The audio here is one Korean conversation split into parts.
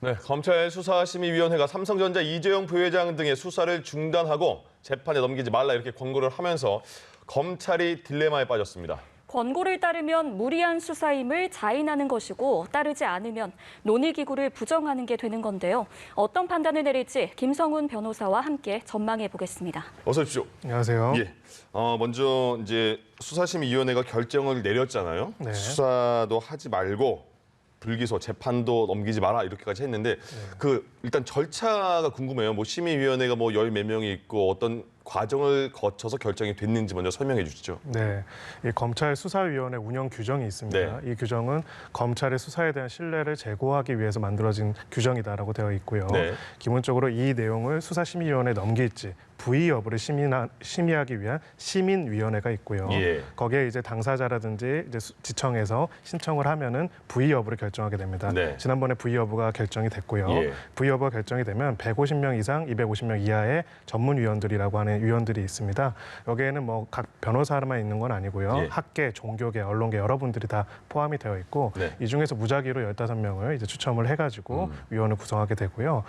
네, 검찰 수사심의위원회가 삼성전자 이재용 부회장 등의 수사를 중단하고 재판에 넘기지 말라 이렇게 권고를 하면서 검찰이 딜레마에 빠졌습니다. 권고를 따르면 무리한 수사임을 자인하는 것이고 따르지 않으면 논의기구를 부정하는 게 되는 건데요. 어떤 판단을 내릴지 김성훈 변호사와 함께 전망해 보겠습니다. 어서 오십시오. 안녕하세요. 예. 먼저 이제 수사심의위원회가 결정을 내렸잖아요. 네. 수사도 하지 말고 불기소, 재판도 넘기지 마라 이렇게까지 했는데 일단 절차가 궁금해요. 뭐 심의위원회가 뭐 열 몇 명이 있고 어떤 과정을 거쳐서 결정이 됐는지 먼저 설명해 주시죠. 네, 이 검찰 수사위원회 운영 규정이 있습니다. 네. 이 규정은 검찰의 수사에 대한 신뢰를 제고하기 위해서 만들어진 규정이다라고 되어 있고요. 네. 기본적으로 이 내용을 수사심의위원회에 넘길지 부의 여부를 심의하기 위한 시민위원회가 있고요. 예. 거기에 이제 당사자라든지 이제 지청에서 신청을 하면은 부의 여부를 결정하게 됩니다. 네. 지난번에 부의 여부가 결정이 됐고요. 예. 부의 여부가 결정이 되면 150명 이상, 250명 이하의 전문위원들이라고 하는 위원들이 있습니다. 여기에는 뭐 각 변호사만 있는 건 아니고요. 예. 학계, 종교계, 언론계 여러분들이 다 포함이 되어 있고 네. 이 중에서 무작위로 15명을 이제 추첨을 해가지고 위원을 구성하게 되고요.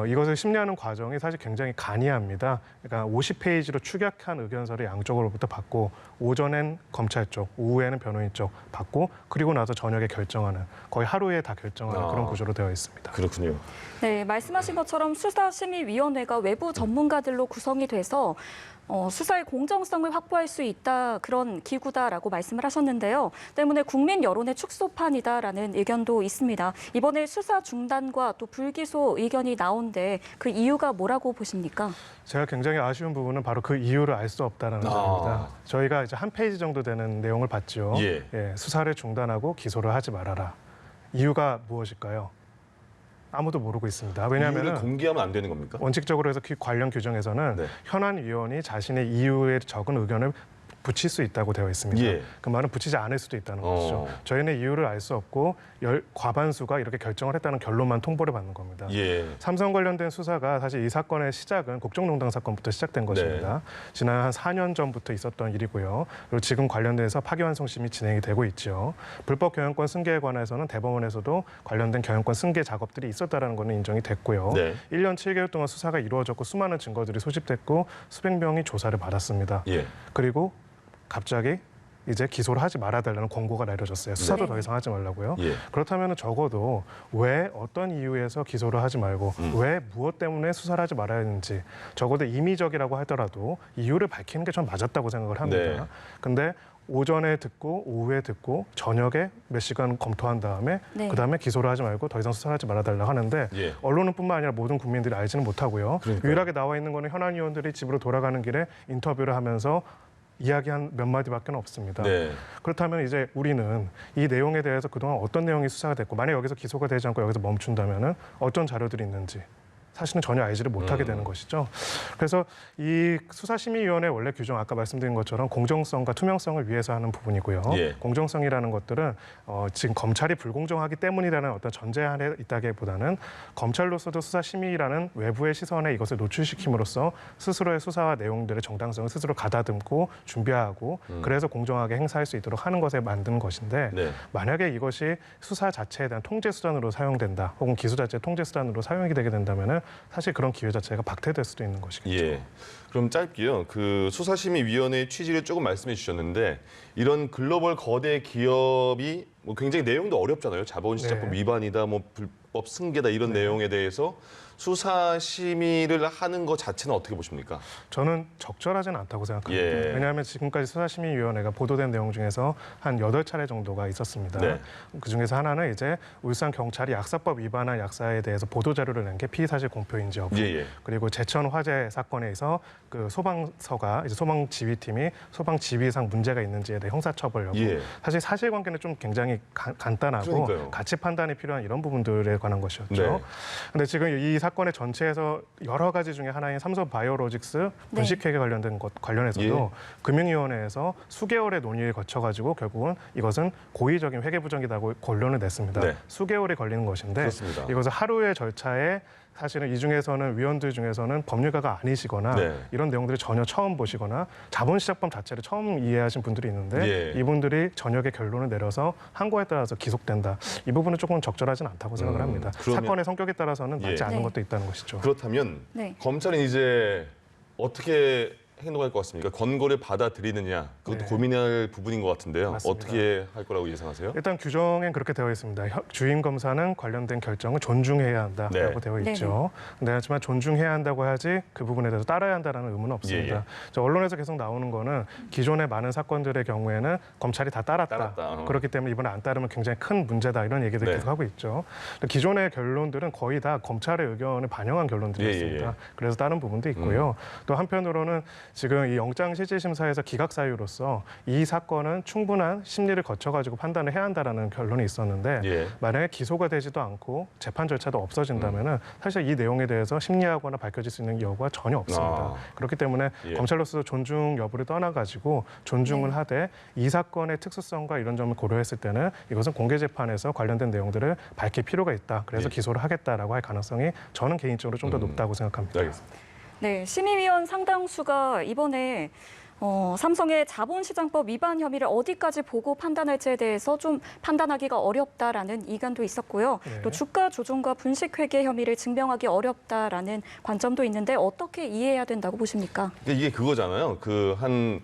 이것을 심리하는 과정이 사실 굉장히 간이합니다. 그러니까 50페이지로 축약한 의견서를 양쪽으로부터 받고 오전엔 검찰 쪽, 오후에는 변호인 쪽 받고 그리고 나서 저녁에 결정하는 거의 하루에 다 결정하는 그런 구조로 되어 있습니다. 그렇군요. 네, 말씀하신 것처럼 수사심의위원회가 외부 전문가들로 구성이 돼서 수사의 공정성을 확보할 수 있다 그런 기구다라고 말씀을 하셨는데요. 때문에 국민 여론의 축소판이다라는 의견도 있습니다. 이번에 수사 중단과 또 불기소 의견이 나온데 그 이유가 뭐라고 보십니까? 제가 굉장히 아쉬운 부분은 바로 그 이유를 알 수 없다는 점입니다. 저희가 이제 한 페이지 정도 되는 내용을 봤죠. 예. 수사를 중단하고 기소를 하지 말아라. 이유가 무엇일까요? 아무도 모르고 있습니다. 왜냐하면 이유를 공개하면 안 되는 겁니까? 원칙적으로 해서 관련 규정에서는 네. 현안 위원이 자신의 이유에 적은 의견을 붙일 수 있다고 되어 있습니다. 예. 그 말은 붙이지 않을 수도 있다는 것이죠. 저희는 이유를 알 수 없고 과반수가 이렇게 결정을 했다는 결론만 통보를 받는 겁니다. 예. 삼성 관련된 수사가 사실 이 사건의 시작은 국정농단 사건부터 시작된 것입니다. 지난 한 4년 전부터 있었던 일이고요. 그리고 지금 관련돼서 파기환송심이 진행이 되고 있죠. 불법 경영권 승계에 관해서는 대법원에서도 관련된 경영권 승계 작업들이 있었다는 것은 인정이 됐고요. 네. 1년 7개월 동안 수사가 이루어졌고 수많은 증거들이 소집됐고 수백 명이 조사를 받았습니다. 예. 그리고 갑자기 이제 기소를 하지 말아달라는 권고가 내려졌어요. 수사도 더 이상 하지 말라고요. 예. 그렇다면 적어도 왜 어떤 이유에서 기소를 하지 말고 왜 무엇 때문에 수사를 하지 말아야 하는지 적어도 임의적이라고 하더라도 이유를 밝히는 게 전 맞았다고 생각을 합니다. 네. 근데 오전에 듣고 오후에 듣고 저녁에 몇 시간 검토한 다음에 네. 그다음에 기소를 하지 말고 더 이상 수사하지 말아달라고 하는데 예. 언론뿐만 아니라 모든 국민들이 알지는 못하고요. 그러니까요. 유일하게 나와 있는 거는 현안 의원들이 집으로 돌아가는 길에 인터뷰를 하면서 이야기한 몇 마디밖에 없습니다. 네. 그렇다면 이제 우리는 이 내용에 대해서 그동안 어떤 내용이 수사가 됐고 만약 여기서 기소가 되지 않고 여기서 멈춘다면은 어떤 자료들이 있는지 사실은 전혀 알지를 못하게 되는 것이죠. 그래서 이 수사심의위원회 원래 규정 아까 말씀드린 것처럼 공정성과 투명성을 위해서 하는 부분이고요. 예. 공정성이라는 것들은 지금 검찰이 불공정하기 때문이라는 어떤 전제 안에 있다기보다는 검찰로서도 수사심의라는 외부의 시선에 이것을 노출시킴으로써 스스로의 수사와 내용들의 정당성을 스스로 가다듬고 준비하고 그래서 공정하게 행사할 수 있도록 하는 것에 만든 것인데 네. 만약에 이것이 수사 자체에 대한 통제 수단으로 사용된다 혹은 기소 자체의 통제 수단으로 사용이 되게 된다면은 사실 그런 기회 자체가 박탈될 수도 있는 것이겠죠. 예. 그럼 짧게요. 그 수사심의위원회의 취지를 조금 말씀해 주셨는데 이런 글로벌 거대 기업이 뭐 굉장히 내용도 어렵잖아요. 자본시장법 네. 위반이다, 뭐 불법 승계다 이런 내용에 대해서 수사심의를 하는 것 자체는 어떻게 보십니까? 저는 적절하지는 않다고 생각합니다. 예. 왜냐하면 지금까지 수사심의위원회가 보도된 내용 중에서 한 8차례 정도가 있었습니다. 네. 그중에서 하나는 이제 울산 경찰이 약사법 위반한 약사에 대해서 보도자료를 낸 게 피의사실 공표인지 여부. 예. 그리고 제천 화재 사건에서 그 소방서가 이제 소방지휘팀이 소방지휘상 문제가 있는지에 대해 형사처벌 여부. 예. 사실 사실관계는 좀 굉장히 간단하고 그러니까요. 가치 판단이 필요한 이런 부분들에 관한 것이었죠. 네. 근데 지금 이 사건의 전체에서 여러 가지 중에 하나인 삼성 바이오로직스 분식회계 관련된 것 관련해서도 금융위원회에서 수개월의 논의를 거쳐가지고 결국은 이것은 고의적인 회계 부정이라고 결론을 냈습니다. 네. 수개월이 걸리는 것인데 그렇습니다. 이것을 하루의 절차에 사실은 이 중에서는 위원들 중에서는 법률가가 아니시거나 네. 이런 내용들을 전혀 처음 보시거나 자본시장법 자체를 처음 이해하신 분들이 있는데 예. 이분들이 저녁에 결론을 내려서 한 거에 따라서 기속된다. 이 부분은 조금 적절하진 않다고 생각을 합니다. 그러면- 사건의 성격에 따라서는 맞지 예. 않는 네. 것도 있다는 것이죠. 그렇다면 네. 검찰은 이제 어떻게 행동할 것 같습니까? 권고를 받아들이느냐 그것도 네. 고민할 부분인 것 같은데요. 맞습니다. 어떻게 할 거라고 예상하세요? 일단 규정엔 그렇게 되어 있습니다. 주임 검사는 관련된 결정을 존중해야 한다라고 네. 되어 있죠. 근데 하지만 존중해야 한다고 하지 그 부분에 대해서 따라야 한다는 의무는 없습니다. 예, 예. 저 언론에서 계속 나오는 거는 기존의 많은 사건들의 경우에는 검찰이 다 따랐다. 따랐다. 그렇기 때문에 이번에 안 따르면 굉장히 큰 문제다 이런 얘기들 네. 계속 하고 있죠. 기존의 결론들은 거의 다 검찰의 의견을 반영한 결론들이었습니다. 예, 예, 예. 그래서 다른 부분도 있고요. 또 한편으로는 지금 이 영장실질심사에서 기각사유로서 이 사건은 충분한 심리를 거쳐가지고 판단을 해야 한다라는 결론이 있었는데 예. 만약에 기소가 되지도 않고 재판 절차도 없어진다면은 사실 이 내용에 대해서 심리하거나 밝혀질 수 있는 여부가 전혀 없습니다. 아. 그렇기 때문에 예. 검찰로서 존중 여부를 떠나가지고 존중을 하되 이 사건의 특수성과 이런 점을 고려했을 때는 이것은 공개 재판에서 관련된 내용들을 밝힐 필요가 있다. 그래서 예. 기소를 하겠다라고 할 가능성이 저는 개인적으로 좀 더 높다고 생각합니다. 알겠습니다. 네, 심의위원 상당수가 이번에 삼성의 자본시장법 위반 혐의를 어디까지 보고 판단할지에 대해서 좀 판단하기가 어렵다라는 의견도 있었고요. 네. 또 주가 조종과 분식회계 혐의를 증명하기 어렵다라는 관점도 있는데 어떻게 이해해야 된다고 보십니까? 이게 그거잖아요. 그 한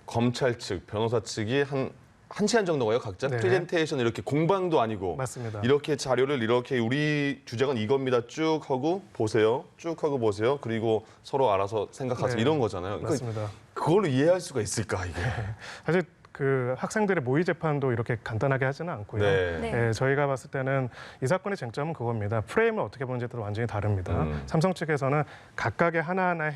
검찰 측, 변호사 측이 한 시간 정도가요. 각자 네. 프레젠테이션 이렇게 공방도 아니고 맞습니다. 이렇게 자료를 이렇게 우리 주장은 이겁니다. 쭉 하고 보세요. 쭉 하고 보세요. 그리고 서로 알아서 생각하세요. 네. 이런 거잖아요. 그러니까 맞습니다. 그걸로 이해할 수가 있을까 이게? 사실 그 학생들의 모의 재판도 이렇게 간단하게 하지는 않고요. 네. 네. 예, 저희가 봤을 때는 이 사건의 쟁점은 그겁니다. 프레임을 어떻게 보는지에 따라 완전히 다릅니다. 삼성 측에서는 각각의 하나하나의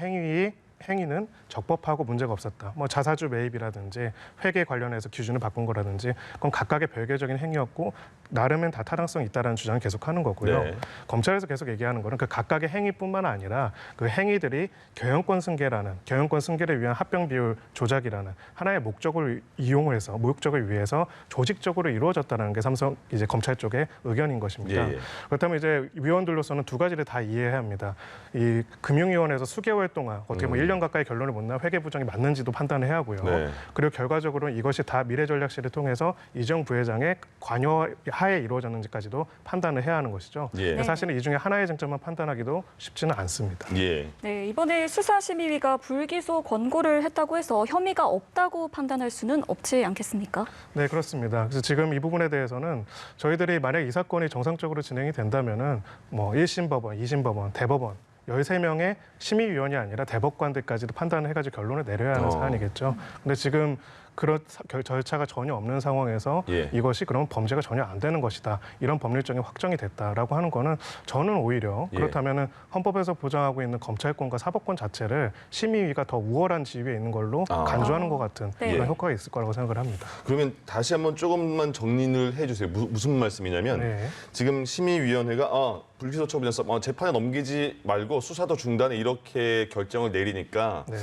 행위는 적법하고 문제가 없었다. 뭐 자사주 매입이라든지 회계 관련해서 기준을 바꾼 거라든지 그건 각각의 별개적인 행위였고 나름엔 다 타당성이 있다라는 주장을 계속하는 거고요. 네. 검찰에서 계속 얘기하는 거는 그 각각의 행위뿐만 아니라 그 행위들이 경영권 승계를 위한 합병 비율 조작이라는 하나의 목적을 이용해서 목적을 위해서 조직적으로 이루어졌다는 게 삼성 이제 검찰 쪽의 의견인 것입니다. 예, 예. 그렇다면 이제 위원들로서는 두 가지를 다 이해해야 합니다. 이 금융위원회에서 수개월 동안 어떻게 뭐 1년 가까이 결론을 못 나 회계 부정이 맞는지도 판단을 해야 하고요. 네. 그리고 결과적으로는 이것이 다 미래전략실을 통해서 이정 부회장의 관여 하에 이루어졌는지까지도 판단을 해야 하는 것이죠. 예. 사실은 이 중에 하나의 쟁점만 판단하기도 쉽지는 않습니다. 예. 네, 이번에 수사심의위가 불기소 권고를 했다고 해서 혐의가 없다고 판단할 수는 없지 않겠습니까? 네, 그렇습니다. 그래서 지금 이 부분에 대해서는 저희들이 만약 이 사건이 정상적으로 진행이 된다면은 뭐 1심 법원, 2심 법원, 대법원 13명의 심의위원이 아니라 대법관들까지도 판단을 해가지고 결론을 내려야 하는 사안이겠죠. 근데 지금 그런 절차가 전혀 없는 상황에서 예. 이것이 그러면 범죄가 전혀 안 되는 것이다. 이런 법률적인 확정이 됐다라고 하는 거는 저는 오히려 예. 그렇다면은 헌법에서 보장하고 있는 검찰권과 사법권 자체를 심의위가 더 우월한 지위에 있는 걸로 아. 간주하는 것 같은 네. 그런 예. 효과가 있을 거라고 생각을 합니다. 그러면 다시 한번 조금만 정리를 해주세요. 무슨 말씀이냐면 네. 지금 심의위원회가 불기소 처분해서 재판에 넘기지 말고 수사도 중단해 이렇게 결정을 내리니까 네.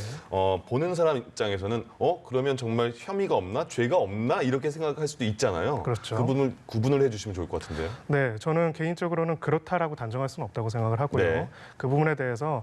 보는 사람 입장에서는 그러면 정말 혐의가 없나 죄가 없나 이렇게 생각할 수도 있잖아요. 그렇죠. 그분을 구분을 해주시면 좋을 것 같은데요. 네, 저는 개인적으로는 그렇다라고 단정할 수는 없다고 생각을 하고요. 네. 그 부분에 대해서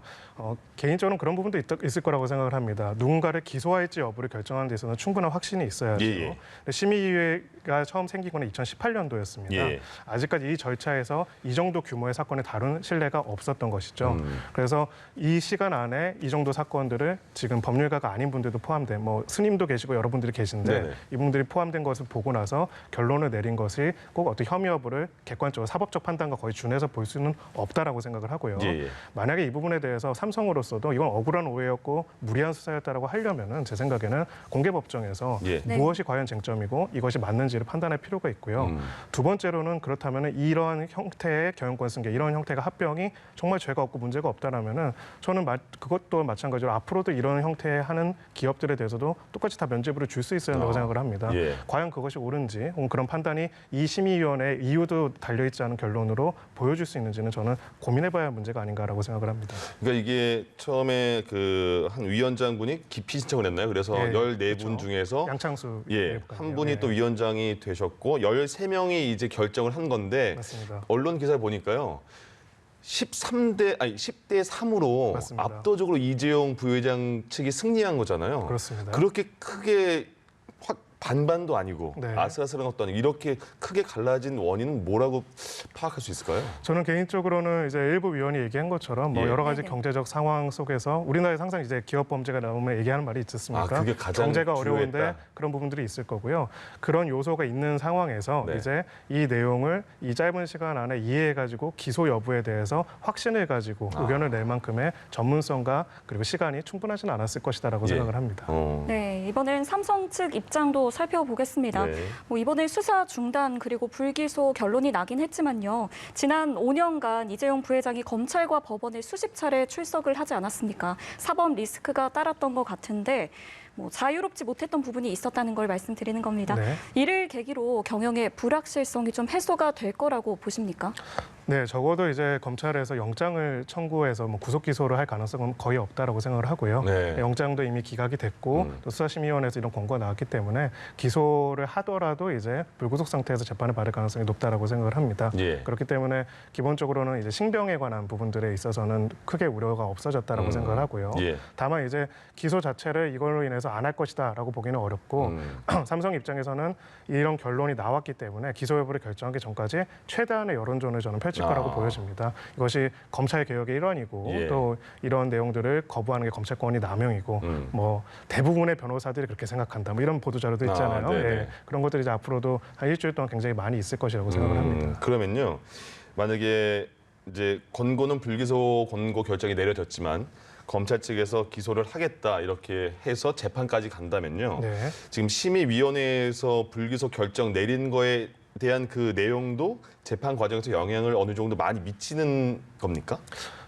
개인적으로는 그런 부분도 있을 거라고 생각을 합니다. 누군가를 기소할지 여부를 결정하는 데 있어서는 충분한 확신이 있어야죠. 예, 예. 근데 심의위가 처음 생긴 건 2018년도였습니다. 예. 아직까지 이 절차에서 이 정도 규모의 사건을 다룬 신뢰가 없었던 것이죠. 그래서 이 시간 안에 이 정도 사건들을 지금 법률가가 아닌 분들도 포함된 뭐 스님도 계시고 여러분들이 계신데 네네. 이분들이 포함된 것을 보고 나서 결론을 내린 것이 꼭 어떤 혐의 여부를 객관적으로 사법적 판단과 거의 준해서 볼 수는 없다라고 생각을 하고요. 예, 예. 만약에 이 부분에 대해서 삼성으로서도 이건 억울한 오해였고 무리한 수사였다라고 하려면은 제 생각에는 공개법정에서 예. 네. 무엇이 과연 쟁점이고 이것이 맞는지를 판단할 필요가 있고요. 두 번째로는 그렇다면은 이런 형태의 경영권 승계, 이런 형태가 합병이 정말 죄가 없고 문제가 없다라면은 저는 그것도 마찬가지로 앞으로도 이런 형태의 하는 기업들에 대해서도 똑같이 다 면죄부를 줄 수 있어야 한다고 생각을 합니다. 예. 과연 그것이 옳은지 혹은 그런 판단이 이 심의위원회 이유도 달려있지 않은 결론으로 보여줄 수 있는지는 저는 고민해봐야 할 문제가 아닌가라고 생각을 합니다. 그러니까 이게 처음에 그 한 위원장분이 기피 신청을 했나요? 그래서 예, 14분 그렇죠. 중에서 양창수 한 분이 예. 또 위원장이 되셨고 13명이 이제 결정을 한 건데 맞습니다. 언론 기사를 보니까요. 10대 3으로 맞습니다. 압도적으로 이재용 부회장 측이 승리한 거잖아요. 그렇습니다. 그렇게 크게 반반도 아니고 네. 아슬아슬한 것도 아니고 이렇게 크게 갈라진 원인은 뭐라고 파악할 수 있을까요? 저는 개인적으로는 이제 일부 위원이 얘기한 것처럼 뭐 예. 여러 가지 네네. 경제적 상황 속에서 우리나라에 항상 이제 기업 범죄가 나오면 얘기하는 말이 있지 않습니까? 아, 그게 가장 경제가 어려운데 주요했다. 그런 부분들이 있을 거고요. 그런 요소가 있는 상황에서 네. 이제 이 내용을 이 짧은 시간 안에 이해해가지고 기소 여부에 대해서 확신해가지고 의견을 낼 만큼의 전문성과 그리고 시간이 충분하지는 않았을 것이다라고 예. 생각을 합니다. 네, 이번엔 삼성 측 입장도 살펴보겠습니다. 네. 이번에 수사 중단 그리고 불기소 결론이 나긴 했지만요. 지난 5년간 이재용 부회장이 검찰과 법원에 수십 차례 출석을 하지 않았습니까? 사법 리스크가 따랐던 것 같은데 자유롭지 못했던 부분이 있었다는 걸 말씀드리는 겁니다. 네. 이를 계기로 경영의 불확실성이 좀 해소가 될 거라고 보십니까? 네, 적어도 이제 검찰에서 영장을 청구해서 뭐 구속 기소를 할 가능성은 거의 없다라고 생각을 하고요. 네. 영장도 이미 기각이 됐고 또 수사심의위원회에서 이런 권고가 나왔기 때문에 기소를 하더라도 이제 불구속 상태에서 재판을 받을 가능성이 높다라고 생각을 합니다. 예. 그렇기 때문에 기본적으로는 이제 신병에 관한 부분들에 있어서는 크게 우려가 없어졌다라고 생각을 하고요. 예. 다만 이제 기소 자체를 이걸로 인해서 안 할 것이다라고 보기는 어렵고 삼성 입장에서는 이런 결론이 나왔기 때문에 기소 여부를 결정하기 전까지 최대한의 여론전을 저는 펼칠 거라고 보여집니다. 이것이 검찰 개혁의 일환이고 예. 또 이런 내용들을 거부하는 게 검찰권이 남용이고 뭐 대부분의 변호사들이 그렇게 생각한다. 뭐 이런 보도 자료도 있잖아요. 네네. 예. 그런 것들이 이제 앞으로도 한 일주일 동안 굉장히 많이 있을 것이라고 생각을 합니다. 그러면요, 만약에 이제 권고는 불기소 권고 결정이 내려졌지만 검찰 측에서 기소를 하겠다 이렇게 해서 재판까지 간다면요. 네. 지금 심의위원회에서 불기소 결정 내린 거에 대한 그 내용도 재판 과정에서 영향을 어느 정도 많이 미치는 겁니까?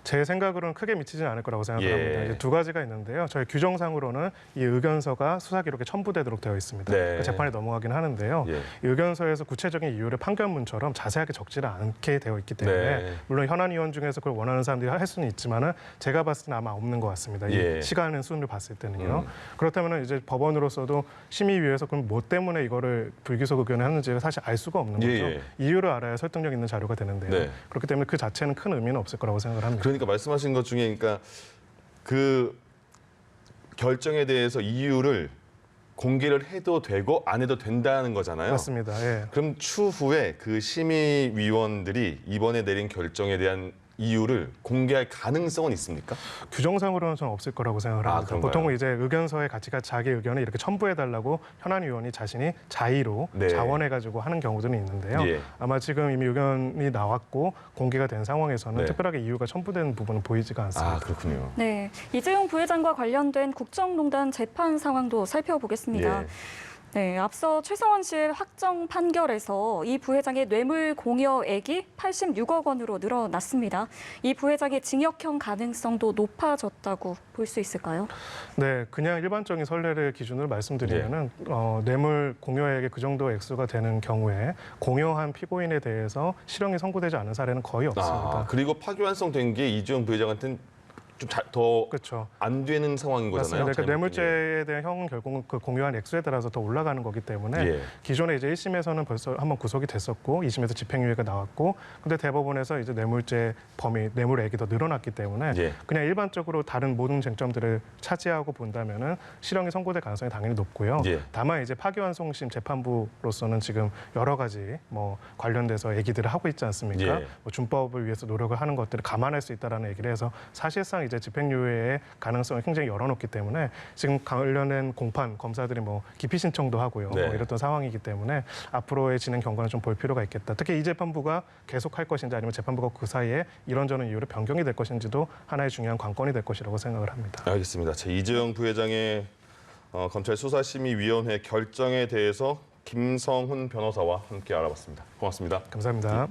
제 생각으로는 크게 미치지는 않을 거라고 예. 생각합니다. 이제 두 가지가 있는데요. 저희 규정상으로는 이 의견서가 수사 기록에 첨부되도록 되어 있습니다. 네. 그러니까 재판에 넘어가긴 하는데요. 예. 이 의견서에서 구체적인 이유를 판결문처럼 자세하게 적지를 않게 되어 있기 때문에 네. 물론 현안 의원 중에서 그걸 원하는 사람들이 할 수는 있지만은 제가 봤을 때는 아마 없는 것 같습니다. 이 예. 시간의 순을 봤을 때는요. 그렇다면 이제 법원으로서도 심의위에서 그럼 뭐 때문에 이거를 불기소 의견을 했는지를 사실 알 수가 없는 거죠. 예. 이유를 알아야 설득력 있는 자료가 되는데요. 네. 그렇기 때문에 그 자체는 큰 의미는 없을 거라고 생각을 합니다. 그러니까 말씀하신 것 중에 그러니까 그 결정에 대해서 이유를 공개를 해도 되고 안 해도 된다는 거잖아요. 맞습니다. 예. 그럼 추후에 그 심의위원들이 이번에 내린 결정에 대한 이유를 공개할 가능성은 있습니까? 규정상으로는 저는 없을 거라고 생각을 아, 합니다. 그런가요? 보통은 이제 의견서에 같이 자기 의견을 이렇게 첨부해달라고 현안 의원이 자신이 자의로 네. 자원해가지고 하는 경우들은 있는데요. 예. 아마 지금 이미 의견이 나왔고 공개가 된 상황에서는 네. 특별하게 이유가 첨부된 부분은 보이지가 않습니다. 아, 그렇군요. 네, 이재용 부회장과 관련된 국정농단 재판 상황도 살펴보겠습니다. 예. 네, 앞서 최성원실 확정 판결에서 이 부회장의 뇌물 공여액이 86억 원으로 늘어났습니다. 이 부회장의 징역형 가능성도 높아졌다고 볼 수 있을까요? 네, 그냥 일반적인 선례를 기준으로 말씀드리면은 뇌물 공여액의 그 정도 액수가 되는 경우에 공여한 피고인에 대해서 실형이 선고되지 않은 사례는 거의 없습니다. 그리고 파기환송된 게 이재용 부회장한테는 좀 더 그렇죠. 안 되는 상황인 거잖아요. 맞습니다. 그러니까 잘못- 뇌물죄에 대한 형은 결국은 그 공유한 액수에 따라서 더 올라가는 거기 때문에 예. 기존에 이제 1심에서는 벌써 한번 구속이 됐었고 2심에서 집행유예가 나왔고 근데 대법원에서 이제 뇌물죄 범위, 뇌물액이 더 늘어났기 때문에 예. 그냥 일반적으로 다른 모든 쟁점들을 차지하고 본다면은 실형이 선고될 가능성이 당연히 높고요. 예. 다만 이제 파기환송심 재판부로서는 지금 여러 가지 뭐 관련돼서 얘기들을 하고 있지 않습니까? 예. 뭐 준법을 위해서 노력을 하는 것들을 감안할 수 있다라는 얘기를 해서 사실상 이제 집행유예의 가능성을 굉장히 열어놓기 때문에 지금 관련된 공판 검사들이 뭐 기피 신청도 하고요. 네. 뭐 이랬던 상황이기 때문에 앞으로의 진행 경과는 좀 볼 필요가 있겠다. 특히 이 재판부가 계속할 것인지 아니면 재판부가 그 사이에 이런저런 이유로 변경이 될 것인지도 하나의 중요한 관건이 될 것이라고 생각을 합니다. 알겠습니다. 이재용 부회장의 검찰 수사심의위원회 결정에 대해서 김성훈 변호사와 함께 알아봤습니다. 고맙습니다. 감사합니다.